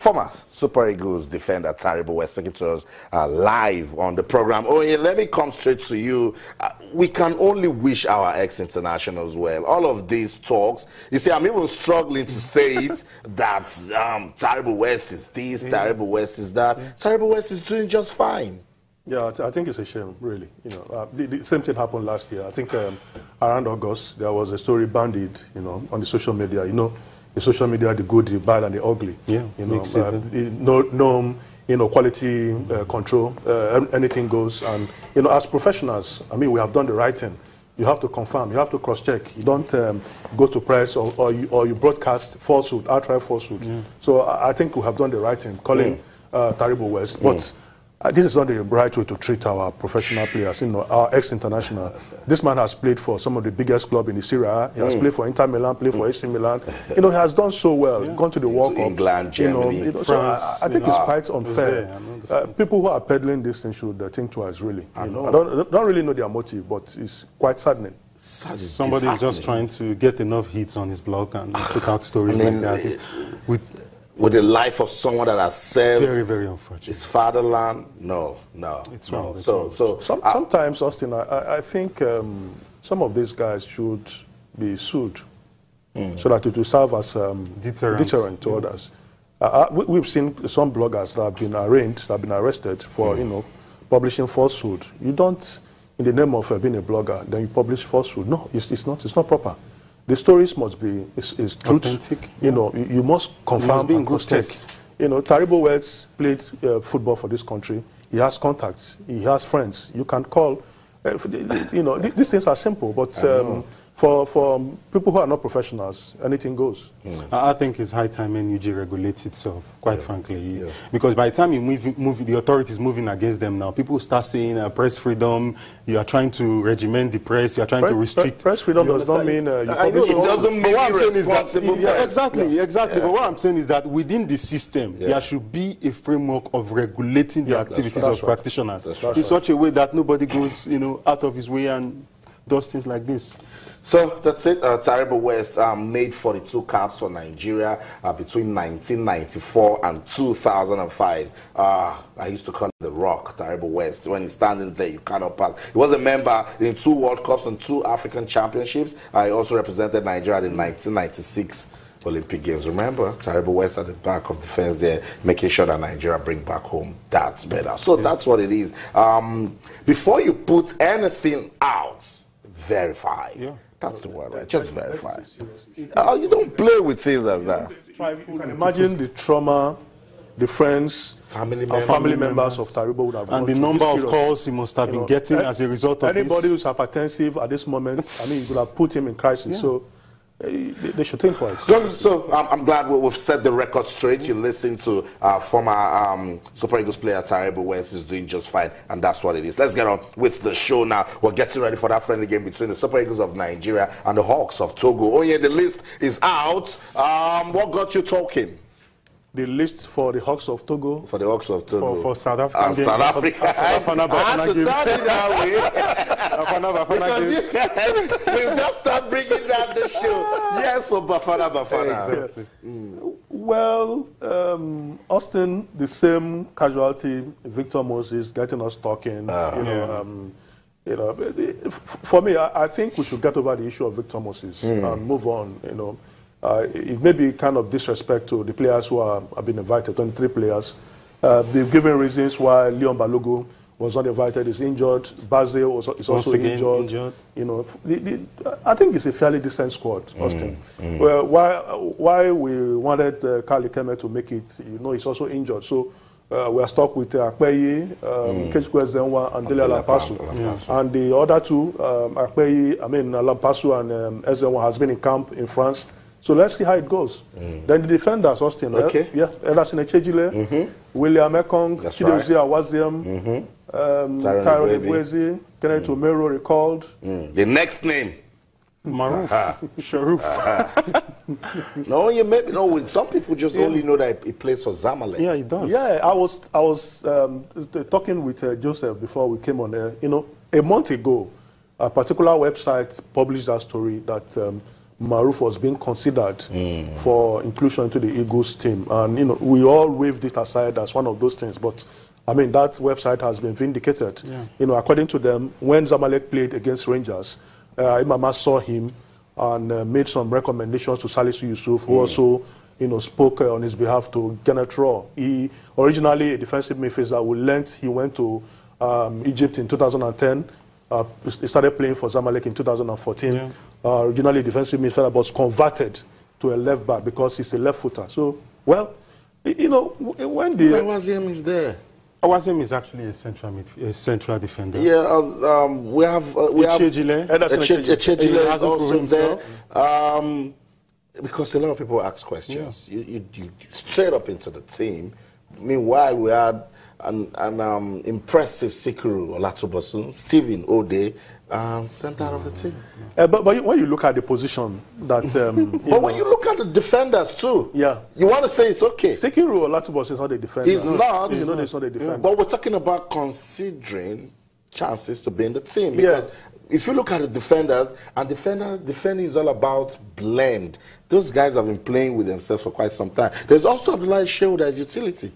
Former Super Eagles defender Taribo West speaking to us live on the program. Oh, yeah, let me come straight to you. We can only wish our ex-internationals well. All of these talks, you see, I'm even struggling to say it, that Taribo West is this, Taribo West is that. Taribo West is doing just fine. Yeah, I think it's a shame, really. You know, the same thing happened last year. I think around August, there was a story bandied, you know, on the social media. You know, the social media, the good, the bad, and the ugly. Yeah, you know, no quality control. Anything goes, and you know, as professionals, I mean, we have done the right thing. You have to confirm. You have to cross-check. You don't go to press or you broadcast falsehood, outright falsehood. Yeah. So I think we have done the right thing, calling Taribo West, but. This is not the right way to treat our professional players, you know, our ex-international. This man has played for some of the biggest clubs in the Serie A. He has played for Inter Milan, played for AC Milan. You know, he has done so well, gone to the World Cup. England, Germany, you know, France. So I think it's quite unfair. People who are peddling this thing should think twice, really. I don't really know their motive, but it's quite saddening. Somebody is just trying to get enough hits on his blog and put out stories like that. With the life of someone that has served very unfortunate. His fatherland, no. It's wrong. Sometimes, Austin, I think some of these guys should be sued so that it will serve as deterrent to others. We've seen some bloggers that have been arrested for you know, publishing falsehood. You don't, in the name of being a blogger, then you publish falsehood. No, it's not proper. The stories must be is truth. Authentic. You know, you must confirm and cross-check. You know, Taribo West played football for this country. He has contacts. He has friends. You can call. You know, these things are simple, but for people who are not professionals, anything goes. I think it's high time NUG regulates itself, quite frankly. Yeah. Because by the time you move, the authorities moving against them now, people start saying press freedom, you are trying to regiment the press, you are trying to restrict. Press freedom does not mean it doesn't mean irresponsible. Exactly. But what I'm saying is that within the system, there should be a framework of regulating the activities of practitioners in such a way that nobody goes, you know, out of his way and does things like this. So that's it. Taribo West made 42 caps for Nigeria between 1994 and 2005. I used to call it the Rock, Taribo West. When he's standing there, you cannot pass. He was a member in 2 World Cups and 2 African Championships. He also represented Nigeria in 1996 Olympic Games. Remember, Taribo West at the back of the fence there, making sure that Nigeria bring back home that medal. So that's what it is. Before you put anything out, verify. Yeah. That's the word, right? Just verify. You don't play with things as that. You can imagine the trauma, the friends, family members of Taribo would have and the number of calls he must have been getting as a result of anybody who's hypertensive at this moment, I mean, you could have put him in crisis. Yeah. So they should think twice. So I'm glad we've set the record straight. You listen to former Super Eagles player Taribo West is doing just fine, and that's what it is. Let's get on with the show now. We're getting ready for that friendly game between the Super Eagles of Nigeria and the Hawks of Togo. Oh yeah, the list is out. What got you talking? The list for the Hawks of Togo. For the Hawks of Togo. For South Africa. South Africa. I have to tell you that way. We'll just start bringing down the show. Yes, for Bafana. Exactly. Well, Austin, the same casualty, Victor Moses, getting us talking. You know, for me, I think we should get over the issue of Victor Moses and move on. You know. It may be kind of disrespect to the players who have been invited, 23 players. They've given reasons why Leon Balogun was not invited. He's injured. Basil is also injured. You know, I think it's a fairly decent squad, Austin. Well, why we wanted Kali Keme to make it, you know, he's also injured. So we are stuck with Akpeyi, Kechukwu Ezenwa, and Dele Alampasu. And the other two, Alampasu and Ezenwa has been in camp in France. So let's see how it goes. Then the defenders, Austin, Ederson Echejile, William Ekong, Chidozie Awaziem, Tyrone Egwezi, Kenneth Omero recalled. The next name. Maruf. Sharuf. No, you maybe no. Some people just only know that he plays for Zamalek. Yeah, he does. Yeah, I was talking with Joseph before we came on there. You know, a month ago, a particular website published that story that Maruf was being considered for inclusion into the Eagles team. And, you know, we all waved it aside as one of those things. But, I mean, that website has been vindicated. Yeah. You know, according to them, when Zamalek played against Rangers, Imama saw him and made some recommendations to Salisu Yusuf, who also, you know, spoke on his behalf to Kenneth Raw. He originally a defensive midfielder. He went to Egypt in 2010. He started playing for Zamalek in 2014. Yeah. Originally a defensive midfielder, but was converted to a left back because he's a left footer. So, well, you know, when the Awaziem is there. Awaziem is actually a central defender. Yeah, we have Echejile is also there. Because a lot of people ask questions. Yeah. You straight up into the team. Meanwhile, we had an impressive Sikiru Olatubosun, Stephen Ode, sent out of the team. But when you look at the position that... but when you look at the defenders too, yeah, you want to say it's okay. Sikiru Olatubosun is not a defender. He's not. He's not a defender. Yeah. But we're talking about considering chances to be in the team. Because if you look at the defenders, and defending is all about blend. Those guys have been playing with themselves for quite some time. There's also Abdullahi Shehu as utility.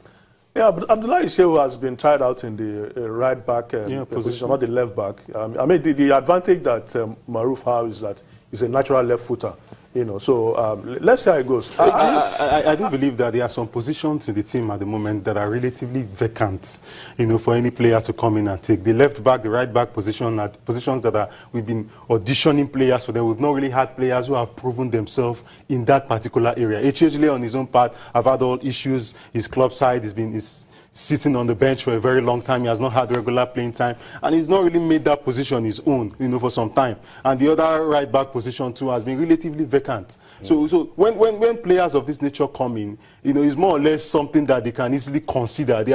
Yeah, but Abdullahi Shehu has been tried out in the right back position, not the left back. I mean, the advantage that Maruf has is that he's a natural left footer. You know, so let's see how it goes. I do believe that there are some positions in the team at the moment that are relatively vacant, you know, for any player to come in and take. The left back, the right back position are positions that we've been auditioning players for them. We've not really had players who have proven themselves in that particular area. Echejile on his own part have had all issues. His club side is sitting on the bench for a very long time. He has not had regular playing time, and he's not really made that position his own, you know, for some time. And the other right back position too has been relatively vacant. So when players of this nature come in, you know, it's more or less something that they can easily consider. They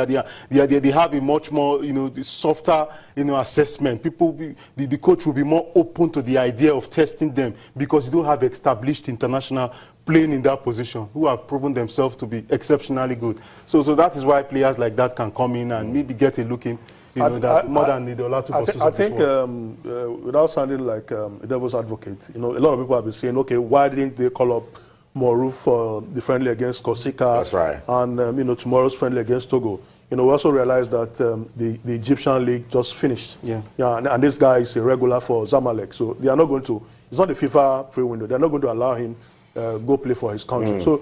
have a much more, you know, softer, you know, assessment. The coach will be more open to the idea of testing them because you don't have established international playing in that position who have proven themselves to be exceptionally good. So that is why players like that can come in and maybe get a look in, you know, more than the Olatubosun. I think without sounding like a devil's advocate, you know, a lot of people have been saying, okay, why didn't they call up Maruf for the friendly against Corsica? That's right. And you know, tomorrow's friendly against Togo. You know, we also realized that the Egyptian league just finished. Yeah. And this guy is a regular for Zamalek, so they are not going to. It's not the FIFA free window. They're not going to allow him go play for his country. So,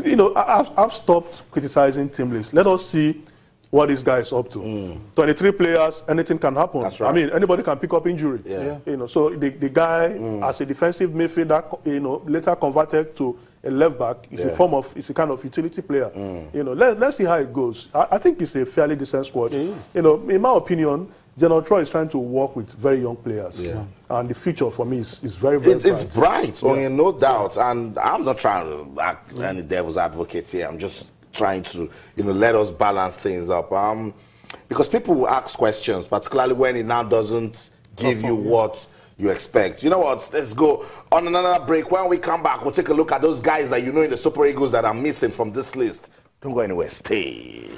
you know, I've stopped criticizing team lists. Let us see what this guy is up to. 23 players, anything can happen. That's right. I mean, anybody can pick up injury. You know, so the guy, as a defensive midfielder, you know, later converted to a left back, is a kind of utility player. You know, let's see how it goes. I think it's a fairly decent squad. You know, in my opinion, General Troy is trying to work with very young players. And the future for me is very, very bright. It's bright, no doubt. And I'm not trying to act any devil's advocate here. I'm just trying to, you know, let us balance things up. Because people will ask questions, particularly when it now doesn't give you what you expect. You know what? Let's go on another break. When we come back, we'll take a look at those guys that you know in the Super Eagles that are missing from this list. Don't go anywhere. Stay.